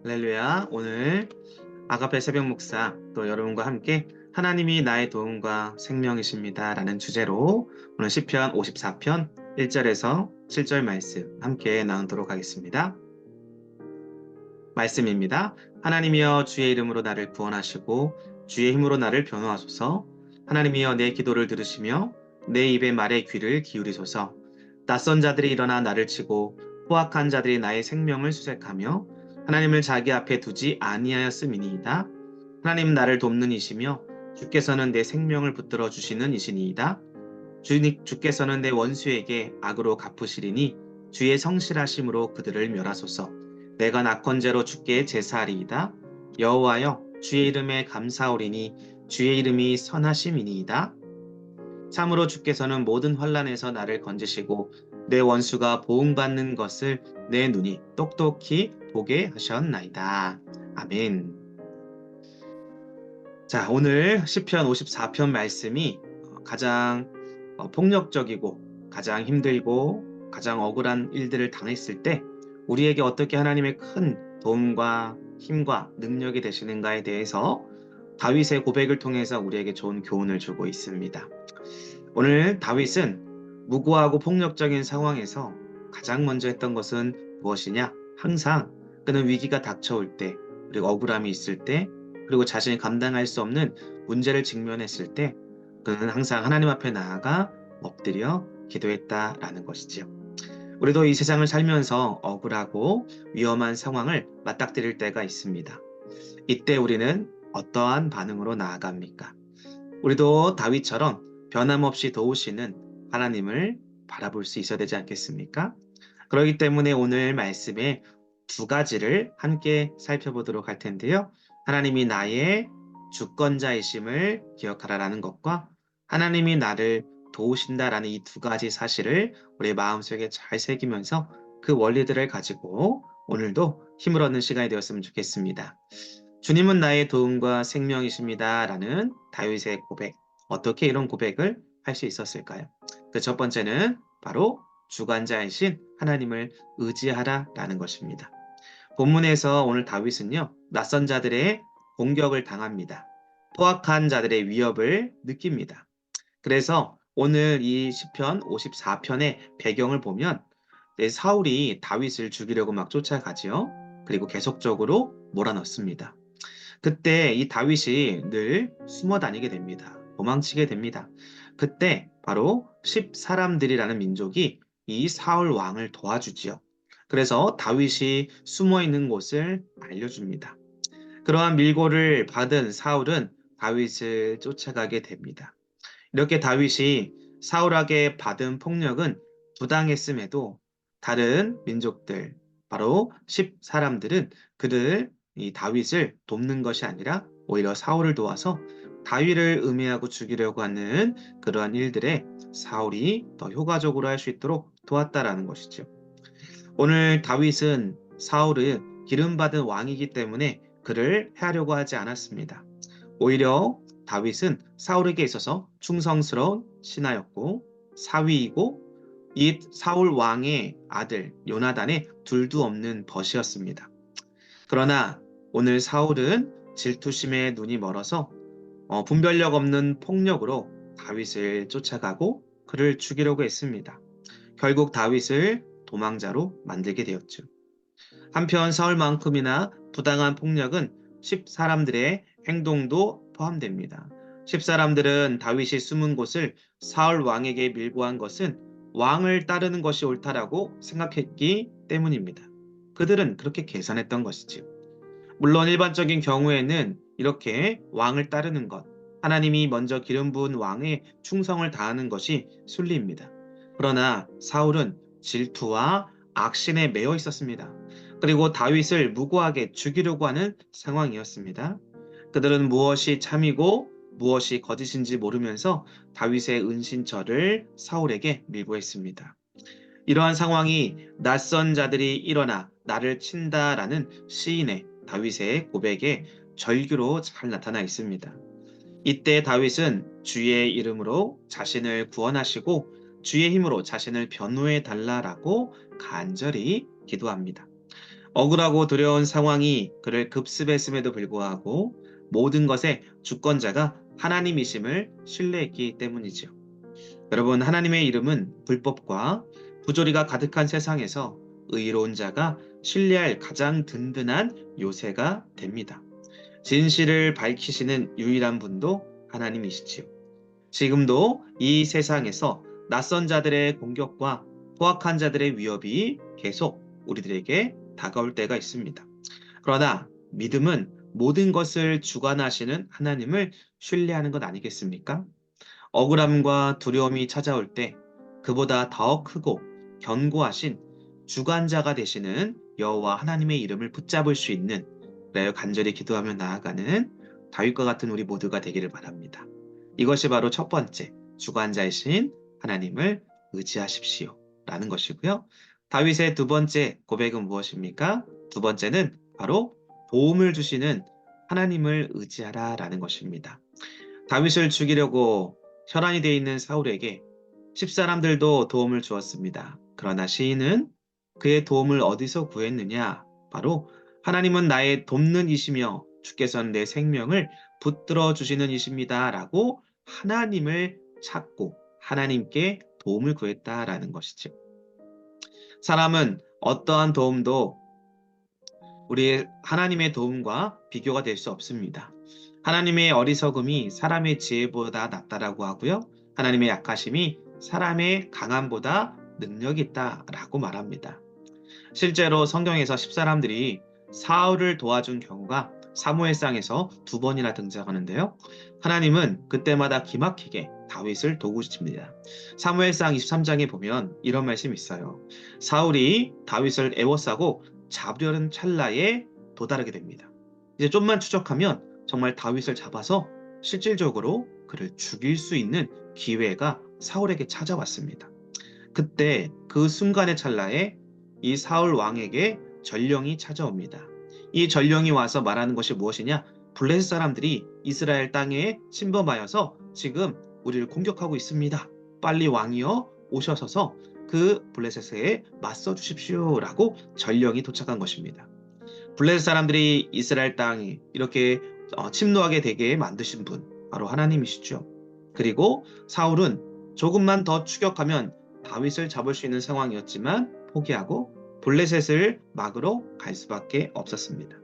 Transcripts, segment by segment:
할렐루야. 오늘 아가페 새벽 목사 또 여러분과 함께 하나님이 나의 도움과 생명이십니다 라는 주제로 오늘 시편 54편 1절에서 7절 말씀 함께 나누도록 하겠습니다. 말씀입니다. 하나님이여 주의 이름으로 나를 구원하시고 주의 힘으로 나를 변호하소서. 하나님이여 내 기도를 들으시며 내 입의 말에 귀를 기울이소서. 낯선 자들이 일어나 나를 치고 포악한 자들이 나의 생명을 수색하며 하나님을 자기 앞에 두지 아니하였음이니이다. 하나님 나를 돕는 이시며 주께서는 내 생명을 붙들어 주시는 이시니이다. 주께서는 내 원수에게 악으로 갚으시리니 주의 성실하심으로 그들을 멸하소서. 내가 낙헌제로 주께 제사하리이다. 여호와여 주의 이름에 감사오리니 주의 이름이 선하심이니이다. 참으로 주께서는 모든 환난에서 나를 건지시고 내 원수가 보응받는 것을 내 눈이 똑똑히 보게 하셨나이다. 아멘. 자, 오늘 시편 54편 말씀이 가장 폭력적이고 가장 힘들고 가장 억울한 일들을 당했을 때 우리에게 어떻게 하나님의 큰 도움과 힘과 능력이 되시는가에 대해서 다윗의 고백을 통해서 우리에게 좋은 교훈을 주고 있습니다. 오늘 다윗은 무고하고 폭력적인 상황에서 가장 먼저 했던 것은 무엇이냐? 항상 그는 위기가 닥쳐올 때, 그리고 억울함이 있을 때, 그리고 자신이 감당할 수 없는 문제를 직면했을 때 그는 항상 하나님 앞에 나아가 엎드려 기도했다라는 것이지요. 우리도 이 세상을 살면서 억울하고 위험한 상황을 맞닥뜨릴 때가 있습니다. 이때 우리는 어떠한 반응으로 나아갑니까? 우리도 다윗처럼 변함없이 도우시는 하나님을 바라볼 수 있어야 되지 않겠습니까? 그렇기 때문에 오늘 말씀에 두 가지를 함께 살펴보도록 할 텐데요. 하나님이 나의 주권자이심을 기억하라라는 것과 하나님이 나를 도우신다라는 이 두 가지 사실을 우리 마음속에 잘 새기면서 그 원리들을 가지고 오늘도 힘을 얻는 시간이 되었으면 좋겠습니다. 주님은 나의 도움과 생명이십니다. 라는 다윗의 고백. 어떻게 이런 고백을 할 수 있었을까요? 그 첫 번째는 바로 주관자이신 하나님을 의지하라 라는 것입니다. 본문에서 오늘 다윗은요, 낯선 자들의 공격을 당합니다. 포악한 자들의 위협을 느낍니다. 그래서 오늘 이 시편 54편의 배경을 보면 사울이 다윗을 죽이려고 막 쫓아가지요. 그리고 계속적으로 몰아넣습니다. 그때 이 다윗이 늘 숨어 다니게 됩니다. 도망치게 됩니다. 그때 바로 10사람들이라는 민족이 이 사울 왕을 도와주지요. 그래서 다윗이 숨어 있는 곳을 알려줍니다. 그러한 밀고를 받은 사울은 다윗을 쫓아가게 됩니다. 이렇게 다윗이 사울에게 받은 폭력은 부당했음에도 다른 민족들, 바로 10사람들은 그를 이 다윗을 돕는 것이 아니라 오히려 사울을 도와서 다윗을 음해하고 죽이려고 하는 그러한 일들에 사울이 더 효과적으로 할 수 있도록 도왔다라는 것이죠. 오늘 다윗은 사울을 기름받은 왕이기 때문에 그를 해하려고 하지 않았습니다. 오히려 다윗은 사울에게 있어서 충성스러운 신하였고 사위이고 이 사울 왕의 아들 요나단의 둘도 없는 벗이었습니다. 그러나 오늘 사울은 질투심에 눈이 멀어서 분별력 없는 폭력으로 다윗을 쫓아가고 그를 죽이려고 했습니다. 결국 다윗을 도망자로 만들게 되었죠. 한편 사울만큼이나 부당한 폭력은 10사람들의 행동도 포함됩니다. 10사람들은 다윗이 숨은 곳을 사울 왕에게 밀고 한 것은 왕을 따르는 것이 옳다라고 생각했기 때문입니다. 그들은 그렇게 계산했던 것이지요. 물론 일반적인 경우에는 이렇게 왕을 따르는 것, 하나님이 먼저 기름 부은 왕에 충성을 다하는 것이 순리입니다. 그러나 사울은 질투와 악신에 매여 있었습니다. 그리고 다윗을 무고하게 죽이려고 하는 상황이었습니다. 그들은 무엇이 참이고 무엇이 거짓인지 모르면서 다윗의 은신처를 사울에게 밀고했습니다. 이러한 상황이 낯선 자들이 일어나 나를 친다라는 시인의 다윗의 고백에 절규로 잘 나타나 있습니다. 이때 다윗은 주의 이름으로 자신을 구원하시고 주의 힘으로 자신을 변호해 달라라고 간절히 기도합니다. 억울하고 두려운 상황이 그를 급습했음에도 불구하고 모든 것의 주권자가 하나님이심을 신뢰했기 때문이지요. 여러분, 하나님의 이름은 불법과 부조리가 가득한 세상에서 의로운 자가 신뢰할 가장 든든한 요새가 됩니다. 진실을 밝히시는 유일한 분도 하나님이시지요. 지금도 이 세상에서 낯선 자들의 공격과 포악한 자들의 위협이 계속 우리들에게 다가올 때가 있습니다. 그러나 믿음은 모든 것을 주관하시는 하나님을 신뢰하는 것 아니겠습니까? 억울함과 두려움이 찾아올 때 그보다 더 크고 견고하신 주관자가 되시는 여호와 하나님의 이름을 붙잡을 수 있는, 그래요, 간절히 기도하며 나아가는 다윗과 같은 우리 모두가 되기를 바랍니다. 이것이 바로 첫 번째, 주관자이신 하나님을 의지하십시오 라는 것이고요. 다윗의 두 번째 고백은 무엇입니까? 두 번째는 바로 도움을 주시는 하나님을 의지하라 라는 것입니다. 다윗을 죽이려고 혈안이 되어 있는 사울에게 십사람들도 도움을 주었습니다. 그러나 시인은 그의 도움을 어디서 구했느냐? 바로 하나님은 나의 돕는 이시며 주께서는 내 생명을 붙들어 주시는 이십니다. 라고 하나님을 찾고 하나님께 도움을 구했다라는 것이죠. 사람은 어떠한 도움도 우리 하나님의 도움과 비교가 될 수 없습니다. 하나님의 어리석음이 사람의 지혜보다 낫다라고 하고요. 하나님의 약하심이 사람의 강함보다 능력이 있다라고 말합니다. 실제로 성경에서 십사람들이 사울을 도와준 경우가 사무엘상에서 두 번이나 등장하는데요. 하나님은 그때마다 기막히게 다윗을 도우십니다. 사무엘상 23장에 보면 이런 말씀이 있어요. 사울이 다윗을 애워싸고 잡으려는 찰나에 도달하게 됩니다. 이제 좀만 추적하면 정말 다윗을 잡아서 실질적으로 그를 죽일 수 있는 기회가 사울에게 찾아왔습니다. 그때 그 순간의 찰나에 이 사울 왕에게 전령이 찾아옵니다. 이 전령이 와서 말하는 것이 무엇이냐? 블레셋 사람들이 이스라엘 땅에 침범하여서 지금 우리를 공격하고 있습니다. 빨리 왕이여 오셔서 그 블레셋에 맞서 주십시오라고 전령이 도착한 것입니다. 블레셋 사람들이 이스라엘 땅에 이렇게 침노하게 되게 만드신 분 바로 하나님이시죠. 그리고 사울은 조금만 더 추격하면 다윗을 잡을 수 있는 상황이었지만 포기하고 블레셋을 막으러 갈 수밖에 없었습니다.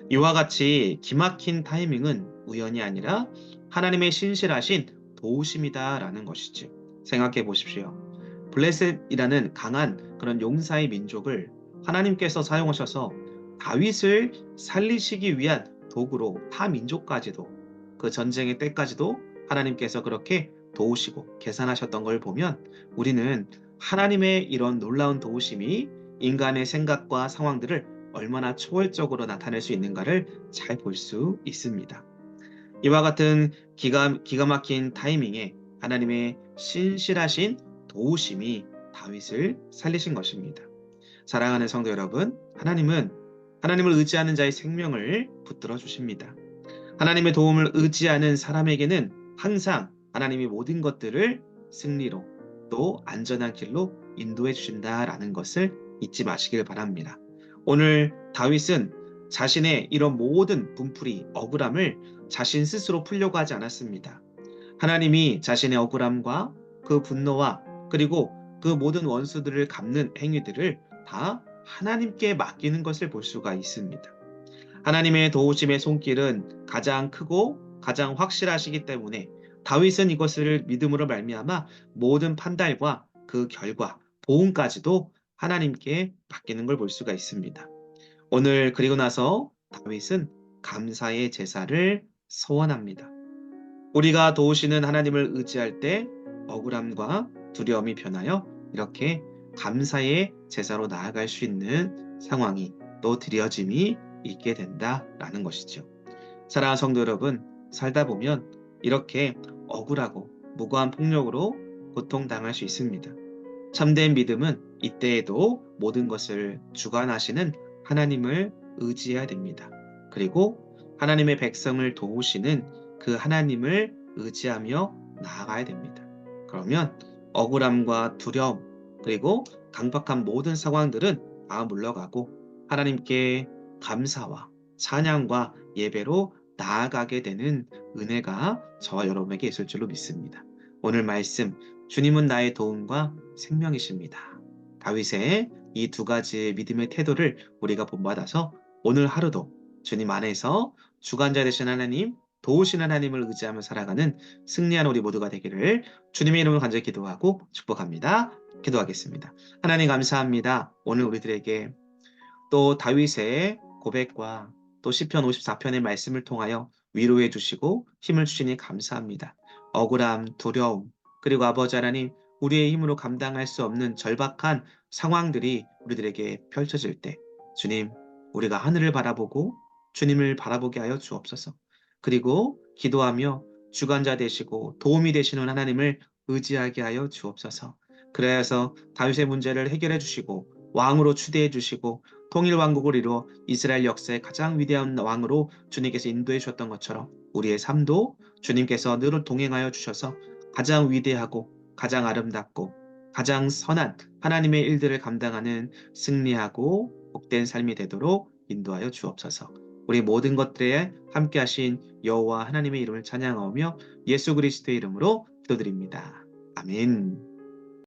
이와 같이 기막힌 타이밍은 우연이 아니라 하나님의 신실하신 도우심이다라는 것이죠. 생각해 보십시오. 블레셋이라는 강한 그런 용사의 민족을 하나님께서 사용하셔서 다윗을 살리시기 위한 도구로 타 민족까지도, 그 전쟁의 때까지도 하나님께서 그렇게 도우시고 계산하셨던 걸 보면 우리는 하나님의 이런 놀라운 도우심이 인간의 생각과 상황들을 얼마나 초월적으로 나타낼 수 있는가를 잘 볼 수 있습니다. 이와 같은 기가 막힌 타이밍에 하나님의 신실하신 도우심이 다윗을 살리신 것입니다. 사랑하는 성도 여러분, 하나님은 하나님을 의지하는 자의 생명을 붙들어 주십니다. 하나님의 도움을 의지하는 사람에게는 항상 하나님이 모든 것들을 승리로 또 안전한 길로 인도해 주신다라는 것을 잊지 마시길 바랍니다. 오늘 다윗은 자신의 이런 모든 분풀이, 억울함을 자신 스스로 풀려고 하지 않았습니다. 하나님이 자신의 억울함과 그 분노와 그리고 그 모든 원수들을 갚는 행위들을 다 하나님께 맡기는 것을 볼 수가 있습니다. 하나님의 도우심의 손길은 가장 크고 가장 확실하시기 때문에 다윗은 이것을 믿음으로 말미암아 모든 판단과 그 결과, 보응까지도 하나님께 맡기는 걸 볼 수가 있습니다. 오늘 그리고 나서 다윗은 감사의 제사를 서원합니다. 우리가 도우시는 하나님을 의지할 때 억울함과 두려움이 변하여 이렇게 감사의 제사로 나아갈 수 있는 상황이 또 드려짐이 있게 된다라는 것이죠. 사랑하는 성도 여러분, 살다 보면 이렇게 억울하고 무고한 폭력으로 고통당할 수 있습니다. 참된 믿음은 이때에도 모든 것을 주관하시는 하나님을 의지해야 됩니다. 그리고 하나님의 백성을 도우시는 그 하나님을 의지하며 나아가야 됩니다. 그러면 억울함과 두려움 그리고 강박한 모든 상황들은 다 물러가고 하나님께 감사와 찬양과 예배로 나아가게 되는 은혜가 저와 여러분에게 있을 줄로 믿습니다. 오늘 말씀, 주님은 나의 도움과 생명이십니다. 다윗의 이 두 가지 믿음의 태도를 우리가 본받아서 오늘 하루도 주님 안에서 주관자 되신 하나님, 도우신 하나님을 의지하며 살아가는 승리한 우리 모두가 되기를 주님의 이름으로 간절히 기도하고 축복합니다. 기도하겠습니다. 하나님 감사합니다. 오늘 우리들에게 또 다윗의 고백과 또 시편 54편의 말씀을 통하여 위로해 주시고 힘을 주시니 감사합니다. 억울함, 두려움, 그리고 아버지 하나님, 우리의 힘으로 감당할 수 없는 절박한 상황들이 우리들에게 펼쳐질 때, 주님, 우리가 하늘을 바라보고 주님을 바라보게 하여 주옵소서. 그리고 기도하며 주관자 되시고 도움이 되시는 하나님을 의지하게 하여 주옵소서. 그래서 다윗의 문제를 해결해 주시고 왕으로 추대해 주시고 통일 왕국을 이루어 이스라엘 역사의 가장 위대한 왕으로 주님께서 인도해 주셨던 것처럼 우리의 삶도 주님께서 늘 동행하여 주셔서 가장 위대하고 가장 아름답고 가장 선한 하나님의 일들을 감당하는 승리하고 복된 삶이 되도록 인도하여 주옵소서. 우리 모든 것들에 함께 하신 여호와 하나님의 이름을 찬양하며 예수 그리스도의 이름으로 기도드립니다. 아멘.